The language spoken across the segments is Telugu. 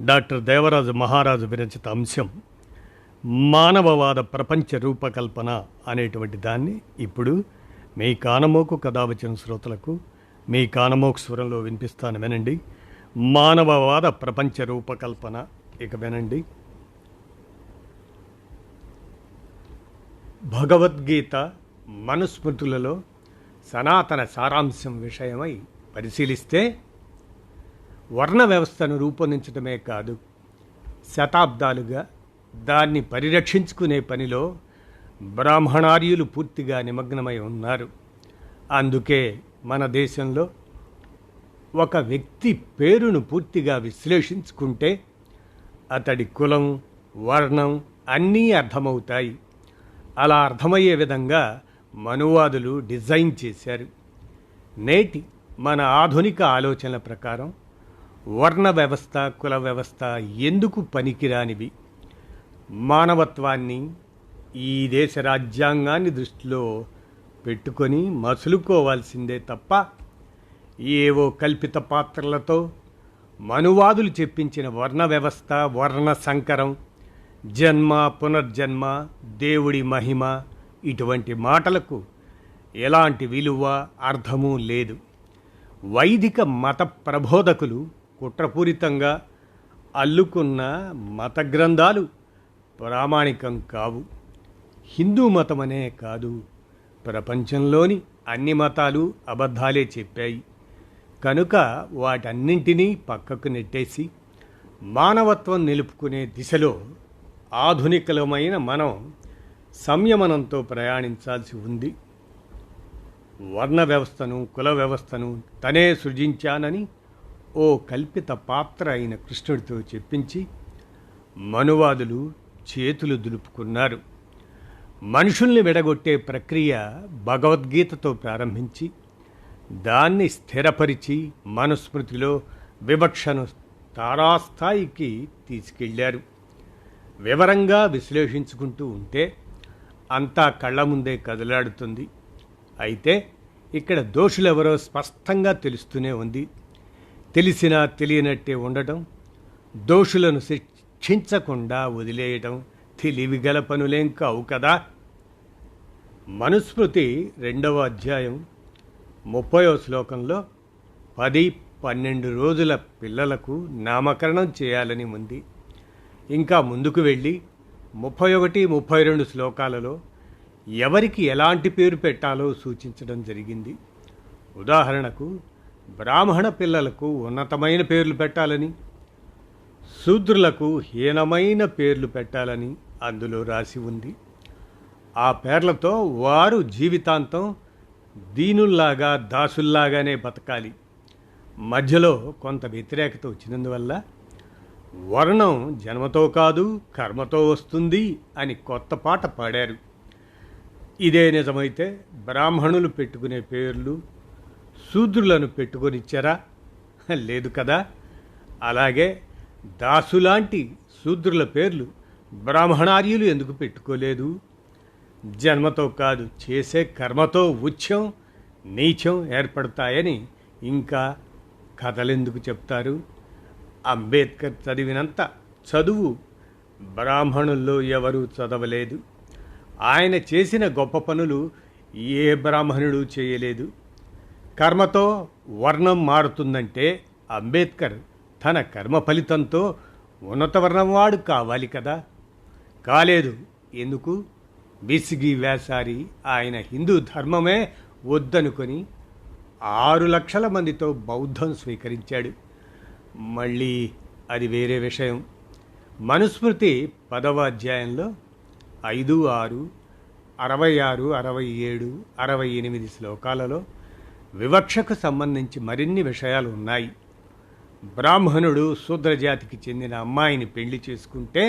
డాక్టర్ దేవరాజు మహారాజు విరచిత అంశం మానవవాద ప్రపంచ రూపకల్పన అనేటువంటి దాన్ని ఇప్పుడు మీ కానమోకు కథావచన శ్రోతలకు మీ కానమోకు స్వరంలో వినిపిస్తాను, వినండి. మానవవాద ప్రపంచ రూపకల్పన. ఇక వినండి. భగవద్గీత మనుస్మృతులలో సనాతన సారాంశం విషయమై పరిశీలిస్తే వర్ణ వ్యవస్థను రూపొందించడమే కాదు, శతాబ్దాలుగా దాన్ని పరిరక్షించుకునే పనిలో బ్రాహ్మణార్యులు పూర్తిగా నిమగ్నమై ఉన్నారు. అందుకే మన దేశంలో ఒక వ్యక్తి పేరును పూర్తిగా విశ్లేషించుకుంటే అతడి కులం, వర్ణం అన్నీ అర్థమవుతాయి. అలా అర్థమయ్యే విధంగా మనువాదులు డిజైన్ చేశారు. నేటి మన ఆధునిక ఆలోచనల ప్రకారం వర్ణ వ్యవస్థ, కుల వ్యవస్థ ఎందుకు పనికిరానివి? మానవత్వాన్ని, ఈ దేశ రాజ్యాంగాన్ని దృష్టిలో పెట్టుకొని మసులుకోవాల్సిందే తప్ప ఏవో కల్పిత పాత్రలతో మనువాదులు చెప్పించిన వర్ణ వ్యవస్థ, వర్ణ సంకరం, జన్మ పునర్జన్మ, దేవుడి మహిమ ఇటువంటి మాటలకు ఎలాంటి విలువ, అర్థమూ లేదు. వైదిక మత ప్రబోధకులు కుట్రపూరితంగా అల్లుకున్న మత గ్రంథాలు ప్రామాణికం కావు. హిందూ మతమనే కాదు, ప్రపంచంలోని అన్ని మతాలు అబద్ధాలే చెప్పాయి. కనుక వాటన్నింటినీ పక్కకు నెట్టేసి మానవత్వం నిలుపుకునే దిశలో ఆధునికలమైన మనం సంయమనంతో ప్రయాణించాల్సి ఉంది. వర్ణ వ్యవస్థను, కుల వ్యవస్థను తనే సృజించానని ఓ కల్పిత పాత్ర అయిన కృష్ణుడితో చెప్పించి మనువాదులు చేతులు దులుపుకున్నారు. మనుషుల్ని విడగొట్టే ప్రక్రియ భగవద్గీతతో ప్రారంభించి దాన్ని స్థిరపరిచి మనుస్మృతిలో వివక్షను తారాస్థాయికి తీసుకెళ్లారు. వివరంగా విశ్లేషించుకుంటూ ఉంటే అంతా కళ్ళ ముందే కదలాడుతుంది. అయితే ఇక్కడ దోషులెవరో స్పష్టంగా తెలుస్తూనే ఉంది. తెలిసినా తెలియనట్టే ఉండటం, దోషులను శిక్షించకుండా వదిలేయటం తెలివిగల పనులేం కావు కదా. మనుస్మృతి 2వ అధ్యాయం 30వ శ్లోకంలో 10-12 రోజుల పిల్లలకు నామకరణం చేయాలని ఉంది. ఇంకా ముందుకు వెళ్ళి 31-32 శ్లోకాలలో ఎవరికి ఎలాంటి పేరు పెట్టాలో సూచించడం జరిగింది. ఉదాహరణకు బ్రాహ్మణ పిల్లలకు ఉన్నతమైన పేర్లు పెట్టాలని, శూద్రులకు హీనమైన పేర్లు పెట్టాలని అందులో రాసి ఉంది. ఆ పేర్లతో వారు జీవితాంతం దీనుల్లాగా, దాసుల్లాగానే బతకాలి. మధ్యలో కొంత వ్యతిరేకత వచ్చినందువల్ల వర్ణం జన్మతో కాదు కర్మతో వస్తుంది అని కొత్త పాట పాడారు. ఇదే నిజమైతే బ్రాహ్మణులు పెట్టుకునే పేర్లు శూద్రులను పెట్టుకొనిచ్చారా? లేదు కదా. అలాగే దాసులాంటి శూద్రుల పేర్లు బ్రాహ్మణార్యులు ఎందుకు పెట్టుకోలేదు? జన్మతో కాదు, చేసే కర్మతో ఉచ్ఛం, నీచం ఏర్పడతాయని ఇంకా కథలెందుకు చెప్తారు? అంబేద్కర్ చదివినంత చదువు బ్రాహ్మణుల్లో ఎవరూ చదవలేదు. ఆయన చేసిన గొప్ప పనులు ఏ బ్రాహ్మణుడు చేయలేదు. కర్మతో వర్ణం మారుతుందంటే అంబేద్కర్ తన కర్మ ఫలితంతో ఉన్నత వర్ణం వాడు కావాలి కదా. కాలేదు. ఎందుకు? విసిగి వేసారి ఆయన హిందూ ధర్మమే వద్దనుకొని 6 లక్షల మందితో బౌద్ధం స్వీకరించాడు. మళ్ళీ అది వేరే విషయం. మనుస్మృతి 10వ అధ్యాయంలో 5, 6, 66, 67, 68 శ్లోకాలలో వివక్షకు సంబంధించి మరిన్ని విషయాలు ఉన్నాయి. బ్రాహ్మణుడు శూద్రజాతికి చెందిన అమ్మాయిని పెళ్లి చేసుకుంటే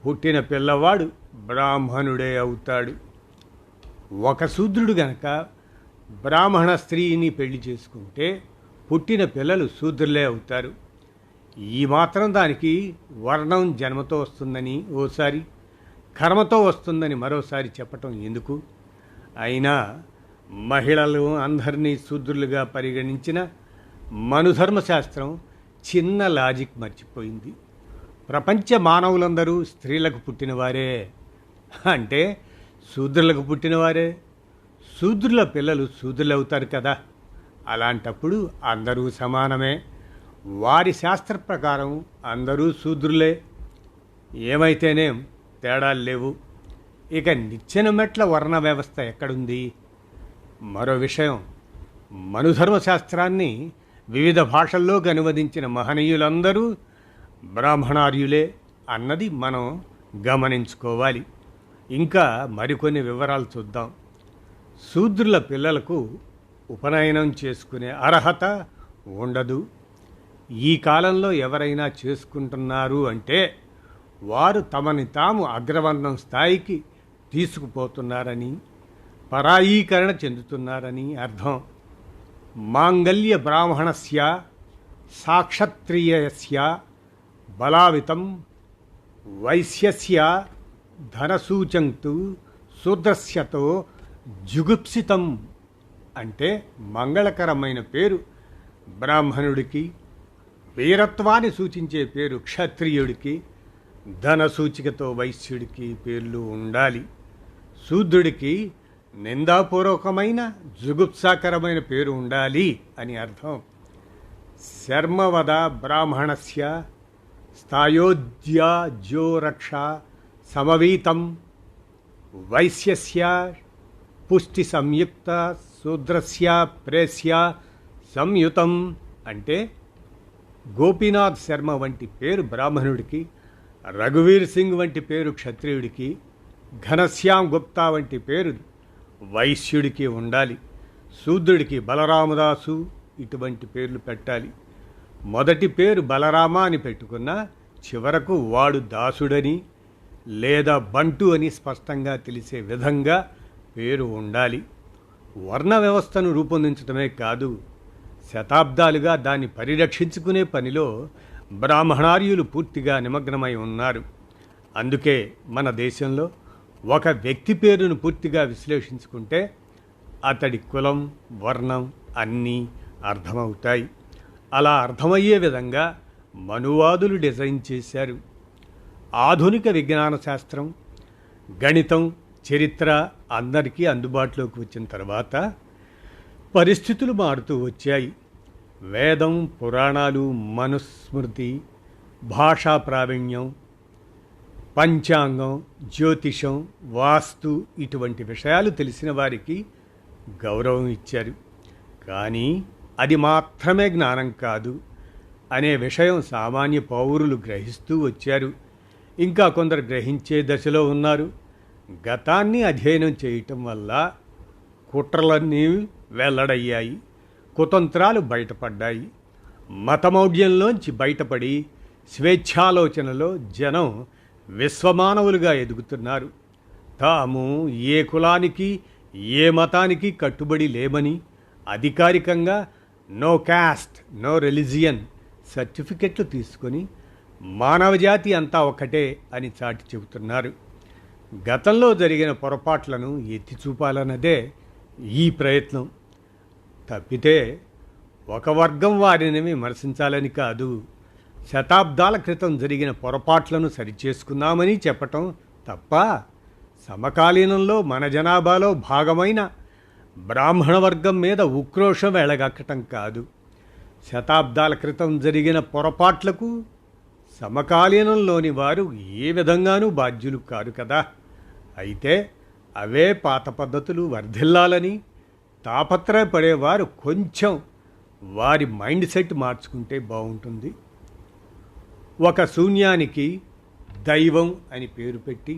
పుట్టిన పిల్లవాడు బ్రాహ్మణుడే అవుతాడు. ఒక శూద్రుడు గనక బ్రాహ్మణ స్త్రీని పెళ్లి చేసుకుంటే పుట్టిన పిల్లలు శూద్రులే అవుతారు. ఈ మాత్రం దానికి వర్ణం జన్మతో వస్తుందని ఓసారి, కర్మతో వస్తుందని మరోసారి చెప్పటం ఎందుకు? అయినా మహిళలు అందరినీ శూద్రులుగా పరిగణించిన మనుధర్మశాస్త్రం చిన్న లాజిక్ మర్చిపోయింది. ప్రపంచ మానవులందరూ స్త్రీలకు పుట్టినవారే, అంటే శూద్రులకు పుట్టినవారే. శూద్రుల పిల్లలు శూద్రులు అవుతారు కదా. అలాంటప్పుడు అందరూ సమానమే. వారి శాస్త్ర ప్రకారం అందరూ శూద్రులే. ఏమైతేనేం తేడాలు లేవు. ఇక నిచ్చెన మెట్ల వర్ణ వ్యవస్థ ఎక్కడుంది? మరో విషయం, మనుధర్మశాస్త్రాన్ని వివిధ భాషల్లోకి అనువదించిన మహనీయులందరూ బ్రాహ్మణార్యులే అన్నది మనం గమనించుకోవాలి. ఇంకా మరికొన్ని వివరాలు చూద్దాం. శూద్రుల పిల్లలకు ఉపనయనం చేసుకునే అర్హత ఉండదు. ఈ కాలంలో ఎవరైనా చేసుకుంటున్నారు అంటే వారు తమని తాము అగ్రవర్ణం స్థాయికి తీసుకుపోతున్నారని, పరాయీకరణ చెందుతున్నారని అర్థం. మాంగల్య బ్రాహ్మణస్య సాక్షత్రియస్య బలావితం వైశ్యస్య ధనసూచంతు శూద్రస్యతో జుగుప్సితం. అంటే మంగళకరమైన పేరు బ్రాహ్మణుడికి, వీరత్వాన్ని సూచించే పేరు క్షత్రియుడికి, ధనసూచికతో వైశ్యుడికి పేర్లు ఉండాలి. శూద్రుడికి నిందాపూర్వకమైన జుగుప్సాకరమైన పేరు ఉండాలి అని అర్థం. శర్మవద బ్రాహ్మణస్య స్థాయోద్యాజో రక్ష సమవీతం వైశ్యస్య పుష్టి సంయుక్త శూద్రస్య ప్రేస్య సంయుతం. అంటే గోపీనాథ్ శర్మ వంటి పేరు బ్రాహ్మణుడికి, రఘువీర్ సింగ్ వంటి పేరు క్షత్రియుడికి, ఘనశ్యామ్ గుప్తా వంటి పేరు వైశ్యుడికి ఉండాలి. శూద్రుడికి బలరామదాసు ఇటువంటి పేర్లు పెట్టాలి. మొదటి పేరు బలరామ అని పెట్టుకున్నా చివరకు వాడు దాసుడని లేదా బంటు అని స్పష్టంగా తెలిసే విధంగా పేరు ఉండాలి. వర్ణ వ్యవస్థను రూపొందించడమే కాదు, శతాబ్దాలుగా దాన్ని పరిరక్షించుకునే పనిలో బ్రాహ్మణార్యులు పూర్తిగా నిమగ్నమై ఉన్నారు. అందుకే మన దేశంలో ఒక వ్యక్తి పేరును పూర్తిగా విశ్లేషించుకుంటే అతడి కులం, వర్ణం అన్నీ అర్థమవుతాయి. అలా అర్థమయ్యే విధంగా మనువాదులు డిజైన్ చేశారు. ఆధునిక విజ్ఞాన శాస్త్రం, గణితం, చరిత్ర అందరికీ అందుబాటులోకి వచ్చిన తర్వాత పరిస్థితులు మారుతూ వచ్చాయి. వేదం, పురాణాలు, మనుస్మృతి, భాషా ప్రావీణ్యం, పంచాంగం, జ్యోతిషం, వాస్తు ఇటువంటి విషయాలు తెలిసిన వారికి గౌరవం ఇచ్చారు. కానీ అది మాత్రమే జ్ఞానం కాదు అనే విషయం సామాన్య పౌరులు గ్రహిస్తూ వచ్చారు. ఇంకా కొందరు గ్రహించే దశలో ఉన్నారు. గతాన్ని అధ్యయనం చేయటం వల్ల కుట్రలన్నీ వెల్లడయ్యాయి, కుతంత్రాలు బయటపడ్డాయి. మతమౌఢ్యంలోంచి బయటపడి స్వేచ్ఛాలోచనలో జనం విశ్వమానవులుగా ఎదుగుతున్నారు. తాము ఏ కులానికి, ఏ మతానికి కట్టుబడి లేమని అధికారికంగా నో క్యాస్ట్, నో రిలీజియన్ సర్టిఫికెట్లు తీసుకొని మానవజాతి అంతా ఒకటే అని చాటి చెబుతున్నారు. గతంలో జరిగిన పొరపాట్లను ఎత్తి చూపాలన్నదే ఈ ప్రయత్నం. తప్పితే ఒక వర్గం వారిని విమర్శించాలని కాదు, శతాబ్దాల క్రితం జరిగిన పొరపాట్లను సరిచేసుకున్నామని చెప్పటం తప్ప సమకాలీనంలో మన జనాభాలో భాగమైన బ్రాహ్మణ వర్గం మీద ఉక్రోషం వెళ్ళగక్కటం కాదు. శతాబ్దాల క్రితం జరిగిన పొరపాట్లకు సమకాలీనంలోని వారు ఏ విధంగానూ బాధ్యులు కారు కదా. అయితే అవే పాత పద్ధతులు వర్ధిల్లాలని తాపత్రయపడేవారు కొంచెం వారి మైండ్ సెట్ మార్చుకుంటే బాగుంటుంది. ఒక శూన్యానికి దైవం అని పేరు పెట్టి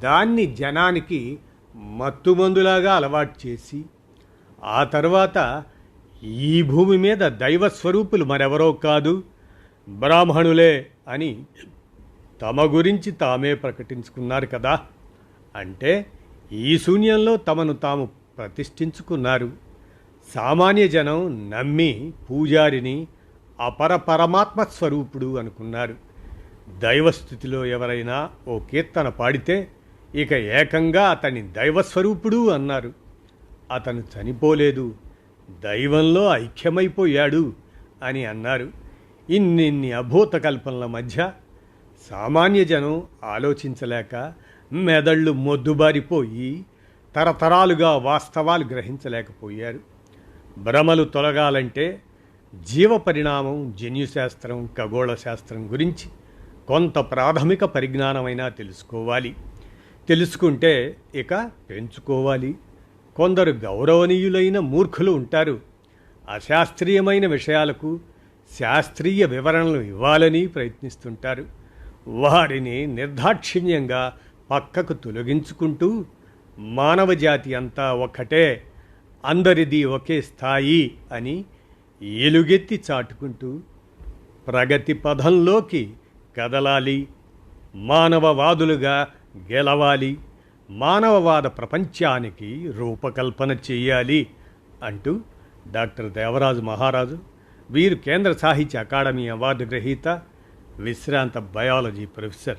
దాన్ని జనానికి మత్తుమందులాగా అలవాటు చేసి ఆ తర్వాత ఈ భూమి మీద దైవస్వరూపులు మరెవరో కాదు బ్రాహ్మణులే అని తమ గురించి తామే ప్రకటించుకున్నారు కదా. అంటే ఈ శూన్యంలో తమను తాము ప్రతిష్ఠించుకున్నారు. సామాన్య జనం నమ్మి పూజారిని అపర పరమాత్మ స్వరూపుడు అనుకున్నారు. దైవస్థితిలో ఎవరైనా ఓ కీర్తన పాడితే ఇక ఏకంగా అతని దైవస్వరూపుడు అన్నారు. అతను చనిపోలేదు, దైవంలో ఐక్యమైపోయాడు అని అన్నారు. ఇన్నిన్ని అభూత కల్పనల మధ్య సామాన్య జనం ఆలోచించలేక మెదళ్ళు మొద్దుబారిపోయి తరతరాలుగా వాస్తవాలు గ్రహించలేకపోయారు. భ్రమలు తొలగాలంటే జీవ పరిణామం, జన్యుశాస్త్రం, ఖగోళ శాస్త్రం గురించి కొంత ప్రాథమిక పరిజ్ఞానమైనా తెలుసుకోవాలి. తెలుసుకుంటే ఇక పెంచుకోవాలి. కొందరు గౌరవనీయులైన మూర్ఖులు ఉంటారు. అశాస్త్రీయమైన విషయాలకు శాస్త్రీయ వివరణలు ఇవ్వాలని ప్రయత్నిస్తుంటారు. వారిని నిర్దాక్షిణ్యంగా పక్కకు తొలగించుకుంటూ మానవజాతి అంతా ఒక్కటే, అందరిది ఒకే స్థాయి అని ఎలుగెత్తి చాటుకుంటూ ప్రగతి పథంలోకి కదలాలి, మానవవాదులుగా గెలవాలి, మానవవాద ప్రపంచానికి రూపకల్పన చేయాలి అంటూ డాక్టర్ దేవరాజు మహారాజు, వీరు కేంద్ర సాహిత్య అకాడమీ అవార్డు గ్రహీత, విశ్రాంత బయాలజీ ప్రొఫెసర్